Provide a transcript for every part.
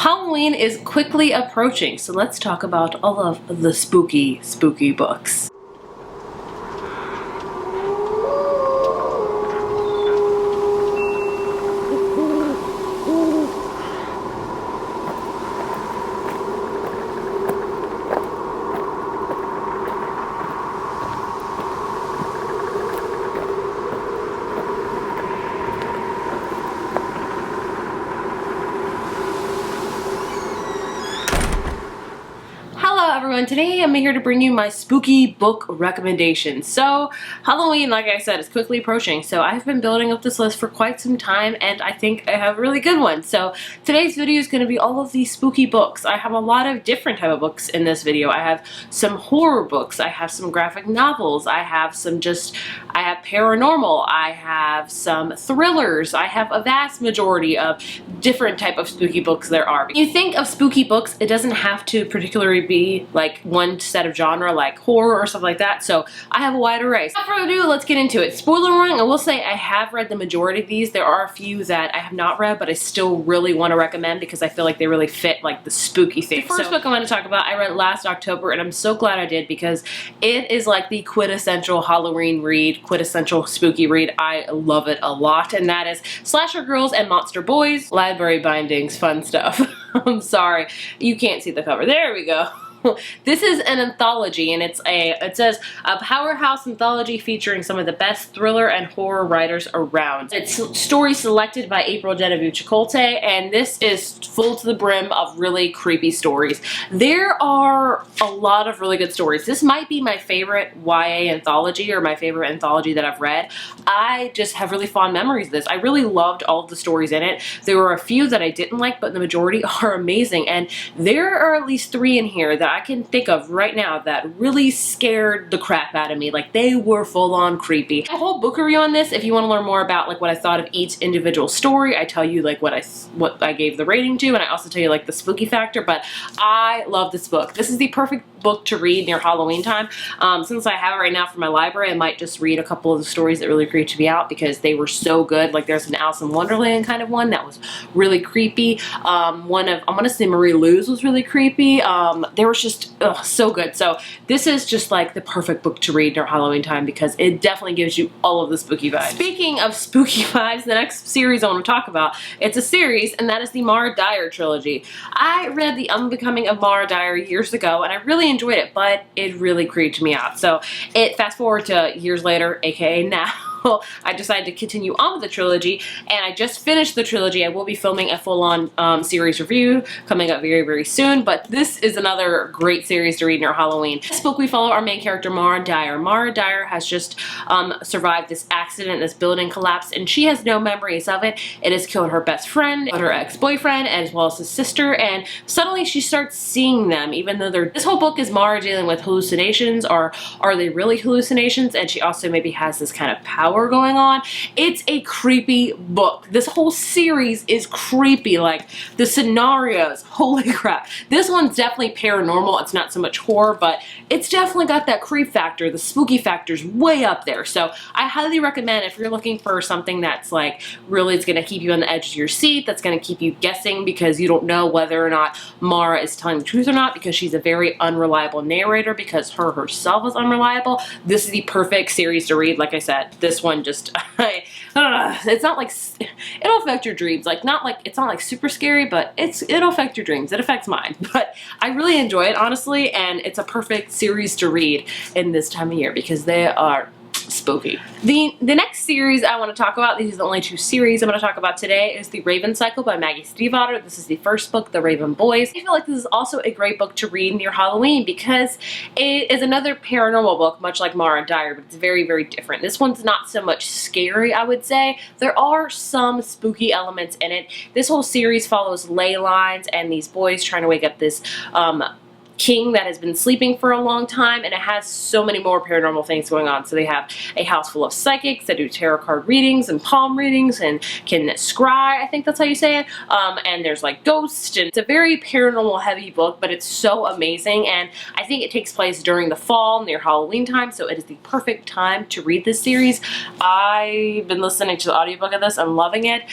Halloween is quickly approaching, so let's talk about all of the spooky books. Everyone, today I'm here to bring you my spooky book recommendations. So Halloween, like I said, is quickly approaching, so I've been building up this list for quite some time and I think I have a really good one. So today's video is going to be all of these spooky books. I have a lot of different type of books in this video. I have some horror books, I have some graphic novels, I have paranormal, I have some thrillers, I have a vast majority of different type of spooky books there are. When you think of spooky books, it doesn't have to particularly be like one set of genre like horror or stuff like that, so I have a wide array. Without further ado, let's get into it. Spoiler warning, I will say I have read the majority of these. There are a few that I have not read, but I still really want to recommend because I feel like they really fit like the spooky thing. The first book I'm going to talk about, I read last October, and I'm so glad I did because it is like the quintessential Halloween read, quintessential spooky read. I love it a lot, and that is Slasher Girls and Monster Boys. Library bindings, fun stuff. I'm sorry, you can't see the cover. There we go. This is an anthology, and it says a powerhouse anthology featuring some of the best thriller and horror writers around. It's stories selected by April Genevieve Chicolte, and this is full to the brim of really creepy stories. There are a lot of really good stories. This might be my favorite YA anthology, or my favorite anthology that I've read. I just have really fond memories of this. I really loved all of the stories in it. There were a few that I didn't like, but the majority are amazing, and there are at least 3 in here that I can think of right now that really scared the crap out of me. Like, they were full-on creepy. A whole book review on this if you want to learn more about like what I thought of each individual story. I tell you like what I gave the rating to, and I also tell you like the spooky factor, but I love this book. This is the perfect book to read near Halloween time. Since I have it right now for my library, I might just read a couple of the stories that really creeped me out because they were so good. Like, there's an Alice in Wonderland kind of one that was really creepy. One of, I want to say Marie Lou's was really creepy. They were just so good. So this is just like the perfect book to read near Halloween time because it definitely gives you all of the spooky vibes. Speaking of spooky vibes, the next series I want to talk about, it's a series, and that is the Mara Dyer trilogy. I read The Unbecoming of Mara Dyer years ago, and I really enjoyed it, but it really creeped me out. So fast forward to years later, aka now. I decided to continue on with the trilogy, and I just finished the trilogy. I will be filming a full-on series review coming up very, very soon, but this is another great series to read near Halloween. In this book, we follow our main character, Mara Dyer. Mara Dyer has just survived this accident, this building collapse, and she has no memories of it. It has killed her best friend, her ex-boyfriend, as well as his sister, and suddenly she starts seeing them, even though they're... This whole book is Mara dealing with hallucinations, or are they really hallucinations? And she also maybe has this kind of power going on. It's a creepy book. This whole series is creepy. Like, the scenarios, holy crap. This one's definitely paranormal. It's not so much horror, but it's definitely got that creep factor. The spooky factor's way up there. So I highly recommend, if you're looking for something that's like really is going to keep you on the edge of your seat, that's going to keep you guessing because you don't know whether or not Mara is telling the truth or not, because she's a very unreliable narrator, because her herself is unreliable. This is the perfect series to read. Like I said, this one just, I don't know, it's not like, it'll affect your dreams. Like, it's not like super scary, but it'll affect your dreams. It affects mine. But I really enjoy it, honestly, and it's a perfect series to read in this time of year because they are spooky. The next series I want to talk about, these are the only 2 series I'm going to talk about today, is The Raven Cycle by Maggie Stiefvater. This is the first book, The Raven Boys. I feel like this is also a great book to read near Halloween because it is another paranormal book, much like Mara Dyer, but it's very, very different. This one's not so much scary, I would say. There are some spooky elements in it. This whole series follows ley lines and these boys trying to wake up this king that has been sleeping for a long time, and it has so many more paranormal things going on. So they have a house full of psychics that do tarot card readings and palm readings and can scry, I think that's how you say it, and there's like ghosts, and it's a very paranormal heavy book, but it's so amazing, and I think it takes place during the fall, near Halloween time, so it is the perfect time to read this series. I've been listening to the audiobook of this. I'm loving it.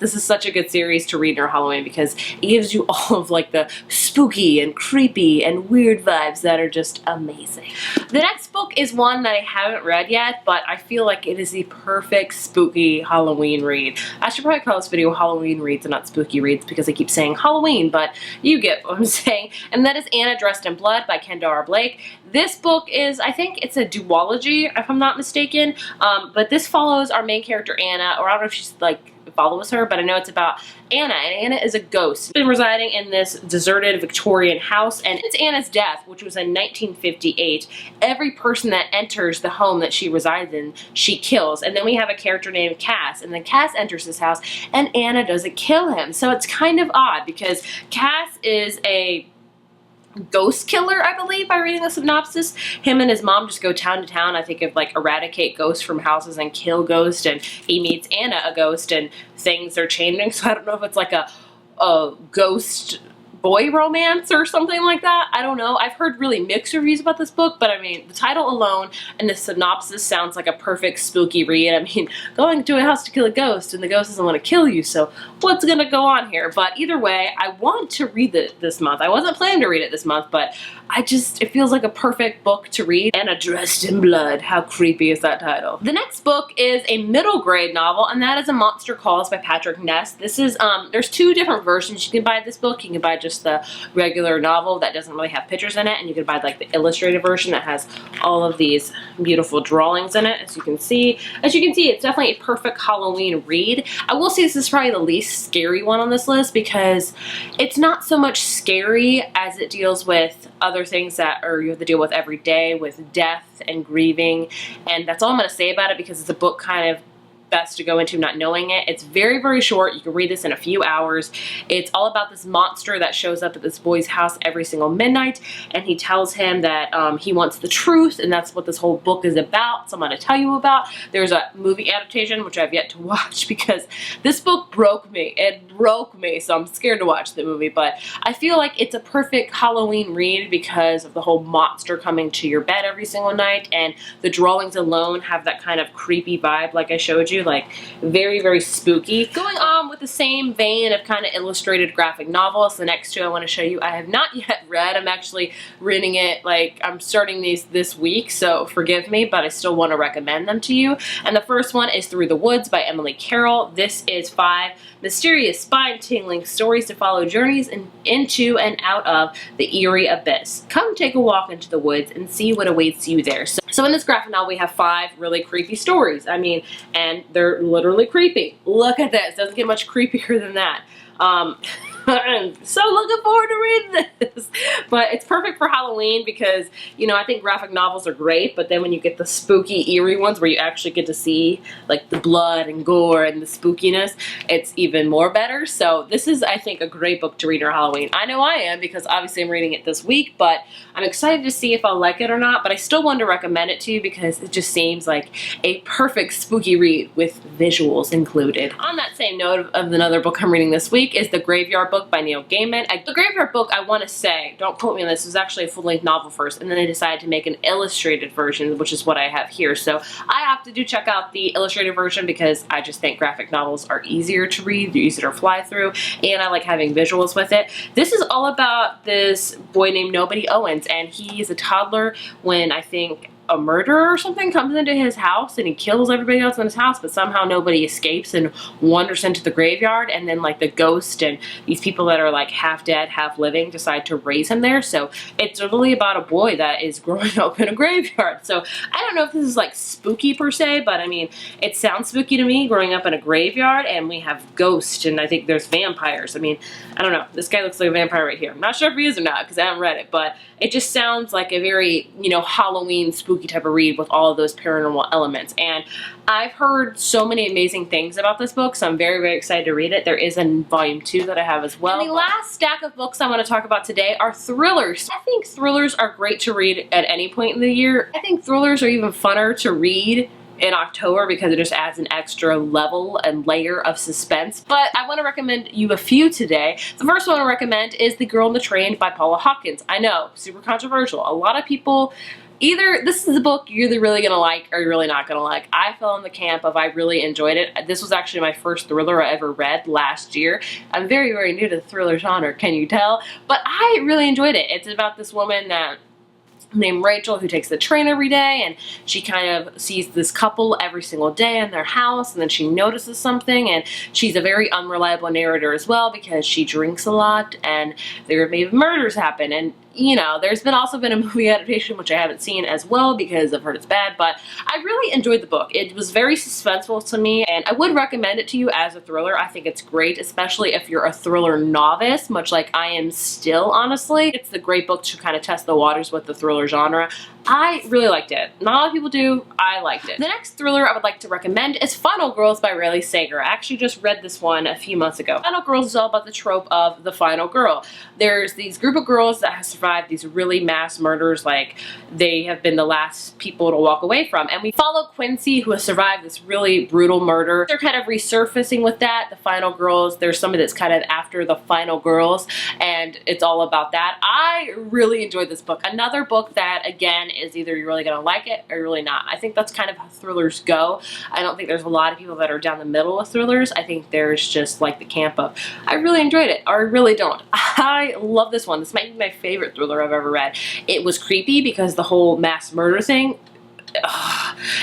This is such a good series to read near Halloween because it gives you all of like the spooky and creepy and weird vibes that are just amazing. The next book is one that I haven't read yet, but I feel like it is the perfect spooky Halloween read. I should probably call this video Halloween reads and not spooky reads because I keep saying Halloween, but you get what I'm saying. And that is Anna Dressed in Blood by Kendare Blake. This book is, I think it's a duology, if I'm not mistaken, but this follows our main character Anna, or I don't know if she's like follows her, but I know it's about Anna, and Anna is a ghost. She's been residing in this deserted Victorian house, and it's Anna's death, which was in 1958. Every person that enters the home that she resides in, she kills. And then we have a character named Cass, and then Cass enters this house, and Anna doesn't kill him. So it's kind of odd because Cass is a ghost killer, I believe, by reading the synopsis. Him and his mom just go town to town, I think, of like eradicate ghosts from houses and kill ghosts, and he meets Anna, a ghost, and things are changing. So I don't know if it's like a ghost boy romance or something like that. I don't know. I've heard really mixed reviews about this book, but I mean, the title alone and the synopsis sounds like a perfect spooky read. I mean, going to a house to kill a ghost and the ghost doesn't want to kill you, so what's gonna go on here? But either way, I want to read it this month. I wasn't planning to read it this month, but it feels like a perfect book to read. Anna Dressed in Blood. How creepy is that title? The next book is a middle grade novel, and that is A Monster Calls by Patrick Ness. This is, there's two different versions you can buy this book. You can buy just the regular novel that doesn't really have pictures in it, and you can buy like the illustrated version that has all of these beautiful drawings in it, as you can see. As you can see, it's definitely a perfect Halloween read. I will say this is probably the least scary one on this list because it's not so much scary as it deals with other things that you have to deal with every day, with death and grieving, and that's all I'm going to say about it because it's a book kind of best to go into not knowing it. It's very, very short. You can read this in a few hours. It's all about this monster that shows up at this boy's house every single midnight, and he tells him that he wants the truth, and that's what this whole book is about. So I'm going to tell you about. There's a movie adaptation, which I've yet to watch because this book broke me. It broke me, so I'm scared to watch the movie, but I feel like it's a perfect Halloween read because of the whole monster coming to your bed every single night, and the drawings alone have that kind of creepy vibe like I showed you, like very, very spooky. Going on with the same vein of kind of illustrated graphic novels, the next two I want to show you I have not yet read. I'm actually reading it, like I'm starting these this week, so forgive me, but I still want to recommend them to you. And the first one is Through the Woods by Emily Carroll. This is 5 mysterious, spine-tingling stories to follow journeys into and out of the eerie abyss. Come take a walk into the woods and see what awaits you there. So in this graphic novel, we have 5 really creepy stories. I mean, and they're literally creepy. Look at this. Doesn't get much creepier than that. I'm so looking forward to reading this. But it's perfect for Halloween because, you know, I think graphic novels are great, but then when you get the spooky, eerie ones where you actually get to see like the blood and gore and the spookiness, it's even more better. So this is, I think, a great book to read for Halloween. I know I am because obviously I'm reading it this week, but I'm excited to see if I'll like it or not, but I still want to recommend it to you because it just seems like a perfect spooky read with visuals included. On that same note of another book I'm reading this week is The Graveyard Book by Neill Gaman. The Graveyard Book, I want to say, don't quote me on this, was actually a full-length novel first, and then they decided to make an illustrated version, which is what I have here. So I opted to check out the illustrated version because I just think graphic novels are easier to read, they're easier to fly through, and I like having visuals with it. This is all about this boy named Nobody Owens, and he's a toddler when I think a murderer or something comes into his house and he kills everybody else in his house, but somehow nobody escapes and wanders into the graveyard, and then like the ghost and these people that are like half dead, half living decide to raise him there. So it's really about a boy that is growing up in a graveyard. So I don't know if this is like spooky per se, but I mean, it sounds spooky to me, growing up in a graveyard, and we have ghosts, and I think there's vampires. I mean, I don't know. This guy looks like a vampire right here. I'm not sure if he is or not because I haven't read it, but it just sounds like a very, you know, Halloween spooky spooky type of read with all of those paranormal elements. And I've heard so many amazing things about this book, so I'm very, very excited to read it. There is a volume 2 that I have as well. And the last stack of books I want to talk about today are thrillers. I think thrillers are great to read at any point in the year. I think thrillers are even funner to read in October because it just adds an extra level and layer of suspense. But I want to recommend you a few today. The first one I want to recommend is The Girl in the Train by Paula Hawkins. I know, super controversial. A lot of people, either this is a book you're either really gonna like or you're really not gonna like. I fell in the camp of I really enjoyed it. This was actually my first thriller I ever read last year. I'm very, very new to the thriller genre, can you tell? But I really enjoyed it. It's about this woman that named Rachel who takes the train every day, and she kind of sees this couple every single day in their house, and then she notices something, and she's a very unreliable narrator as well because she drinks a lot and there may be murders happen. And you know, there's also been a movie adaptation which I haven't seen as well because I've heard it's bad, but I really enjoyed the book. It was very suspenseful to me, and I would recommend it to you as a thriller. I think it's great, especially if you're a thriller novice, much like I am still, honestly. It's the great book to kind of test the waters with the thriller genre. I really liked it. Not a lot of people do. I liked it. The next thriller I would like to recommend is Final Girls by Riley Sager. I actually just read this one a few months ago. Final Girls is all about the trope of the final girl. There's these group of girls that have survived these really mass murders, like they have been the last people to walk away from. And we follow Quincy, who has survived this really brutal murder. They're kind of resurfacing with that. The Final Girls, there's somebody that's kind of after the Final Girls, and it's all about that. I really enjoyed this book. Another book that, again, is either you're really gonna like it or you're really not. I think that's kind of how thrillers go. I don't think there's a lot of people that are down the middle of thrillers. I think there's just like the camp of, I really enjoyed it, or I really don't. I love this one. This might be my favorite thriller I've ever read. It was creepy because the whole mass murder thing,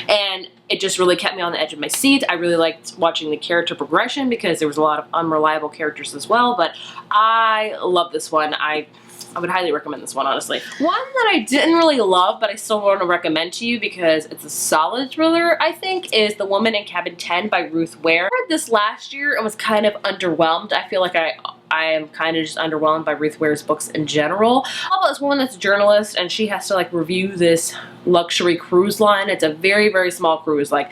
and it just really kept me on the edge of my seat. I really liked watching the character progression because there was a lot of unreliable characters as well, but I love this one. I would highly recommend this one, honestly. One that I didn't really love, but I still want to recommend to you because it's a solid thriller, I think, is The Woman in Cabin 10 by Ruth Ware. I read this last year and was kind of underwhelmed. I feel like I am kind of just underwhelmed by Ruth Ware's books in general. All about this woman that's a journalist, and she has to like review this luxury cruise line. It's a very, very small cruise, like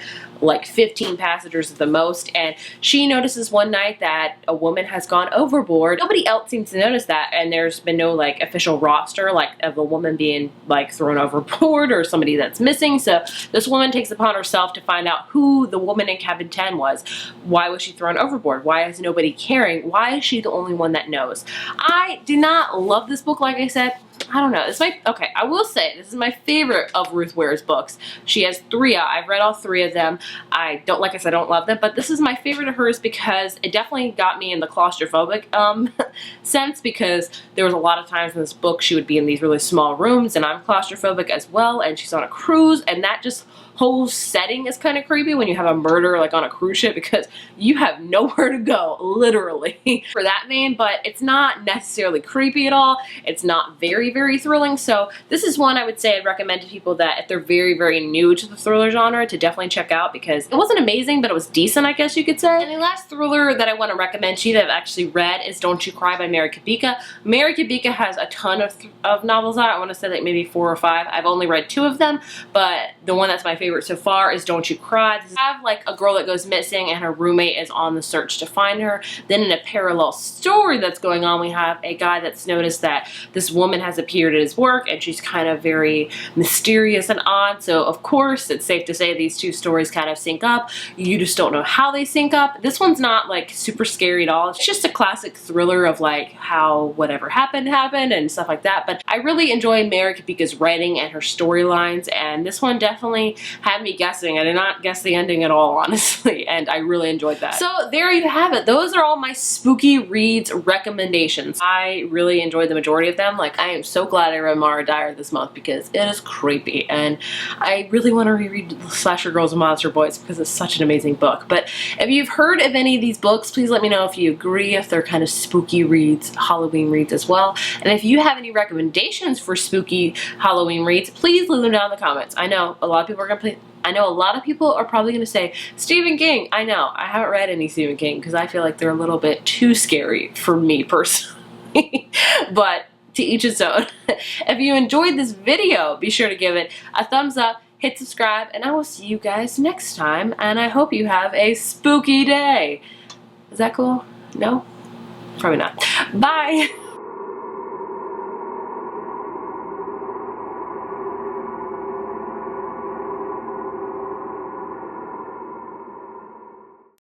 15 passengers at the most, and she notices one night that a woman has gone overboard. Nobody else seems to notice that, and there's been no like official roster like of a woman being like thrown overboard or somebody that's missing. So this woman takes upon herself to find out who the woman in cabin 10 was. Why was she thrown overboard? Why is nobody caring? Why is she the only one that knows? I do not love this book, like I said. I don't know. It's okay, I will say this is my favorite of Ruth Ware's books. She has 3 out. I've read all 3 of them. I don't, like I said, I don't love them, but this is my favorite of hers because it definitely got me in the claustrophobic sense, because there was a lot of times in this book she would be in these really small rooms, and I'm claustrophobic as well, and she's on a cruise, and that just whole setting is kind of creepy when you have a murder like on a cruise ship because you have nowhere to go, literally, for that vein. But it's not necessarily creepy at all. It's not very, very thrilling. So this is one I would say I'd recommend to people that if they're very, very new to the thriller genre to definitely check out, because it wasn't amazing, but it was decent, I guess you could say. And the last thriller that I want to recommend to you that I've actually read is Don't You Cry by Mara Kubica. Mara Kubica has a ton of novels out. I want to say like maybe 4 or 5. I've only read 2 of them, but the one that's my favorite so far is Don't You Cry. This is have like a girl that goes missing and her roommate is on the search to find her. Then in a parallel story that's going on, we have a guy that's noticed that this woman has appeared at his work and she's kind of very mysterious and odd. So of course it's safe to say these 2 stories kind of sync up. You just don't know how they sync up. This one's not like super scary at all. It's just a classic thriller of like how whatever happened and stuff like that. But I really enjoy Mara Kubica's writing and her storylines, and this one definitely had me guessing. I did not guess the ending at all, honestly, and I really enjoyed that. So there you have it. Those are all my spooky reads recommendations. I really enjoyed the majority of them. Like, I am so glad I read Mara Dyer this month because it is creepy, and I really want to reread Slasher Girls and Monster Boys because it's such an amazing book. But if you've heard of any of these books, please let me know if you agree, if they're kind of spooky reads, Halloween reads as well. And if you have any recommendations for spooky Halloween reads, please leave them down in the comments. I know a lot of people are probably going to say, Stephen King. I know. I haven't read any Stephen King because I feel like they're a little bit too scary for me personally. But to each its own. If you enjoyed this video, be sure to give it a thumbs up, hit subscribe, and I will see you guys next time, and I hope you have a spooky day. Is that cool? No? Probably not. Bye!